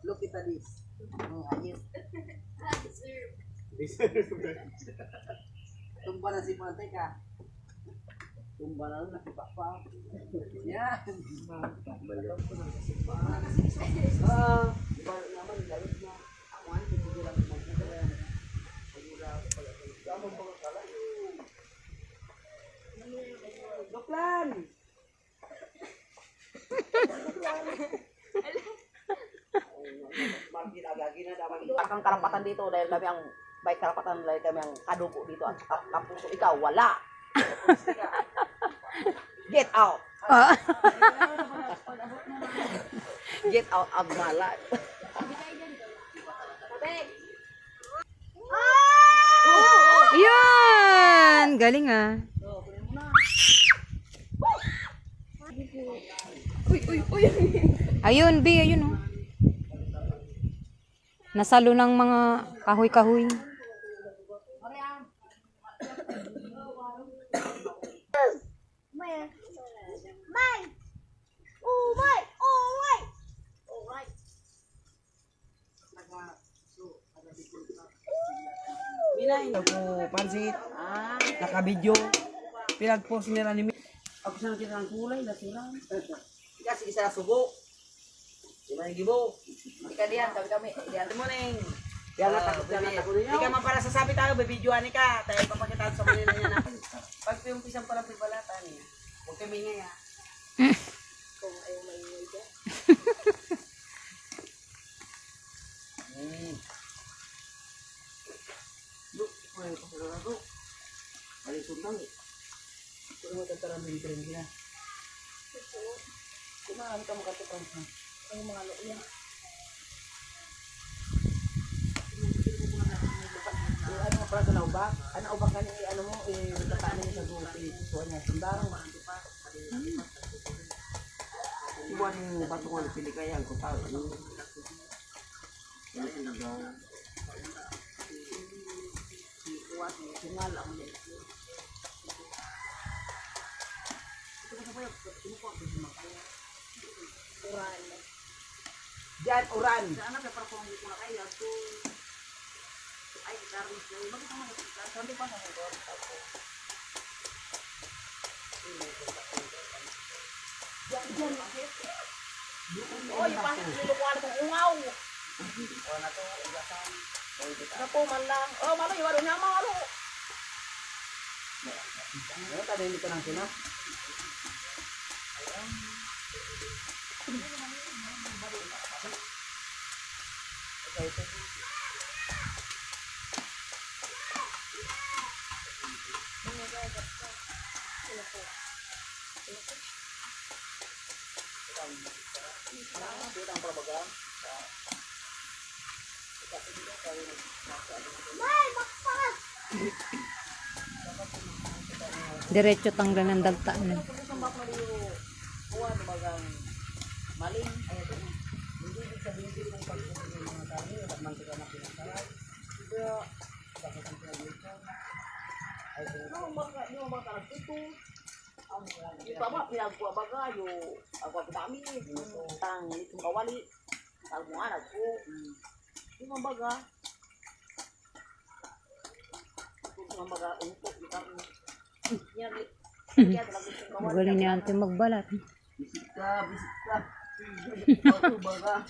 Look at this. Ayos. Tumba na si Mantika. Tumba na nakipapa. Yan. Naman galit na. Ako ang titigilan mo. Doklan! Ang karapatan dito dahil kami ang may karapatan dahil kami ang kadugo dito at kapuso ikaw wala. Get out. Get out of my life. Yan! Galing ah. Ayun, B, ayun oh. Nasalo ng mga kahoy-kahoy. Minay ako pansit. Naka-video. Pinag-post nila ni ako sa nakita ng kulay na sila. Kasi isa subo. Di ba yung gibo? Ika diyan kami. Diyan Ito mo neng. Kaya nga takot ka na takot niya. Di ka man para sasabi tayo, bibidyoan ka. Tayo papakita sa kanila niya na. Pag piumpisan pala pibalata niya. Huwag kami nga ya. Kung ayaw maingay ka. Look, ito ko sa laro. Alisod lang eh. Ito naman tataran ng trend niya. Kumahan ka makatupang sa ang mga loya. Ano mo para sa naubak? Ano ubak ka niya, ano mo, kataan niya sa gupi. Suwan niya, sundang, maantipa. Iwan yung patungan, pili kaya ang kutal. Yan yung nagawa. Iwan, singal ang ulit. Uran. Diyan, uran. Sana sa perform ko na kayo to. Ay, service na. Bakit naman ito? Sabi pa sa mga ako. Diyan, bakit? Oy, pasok nilukuan kong ungaw. O na to, ugasan. Ano po man lang. Oh, malo, iwalo niya mo, malo. Ano, tayo dito ng sino? Diretso tanggal ng dagta na. Maling, ay ito. Hindi ibig sabihin kung pagpusin yung mga tani, at mantika na pinagsalat. Pero, bakit ang pinag-ito? Ay, di mo ba talag ito? Yung tama, pinagkuha baga, yung agwa pinami, tang itong kawali, tawag mo anak ko. Di mo baga, kung mga baga, untok, yung karni. Yan, Galing ni Ante magbalat. Bisit ka. Ito baga.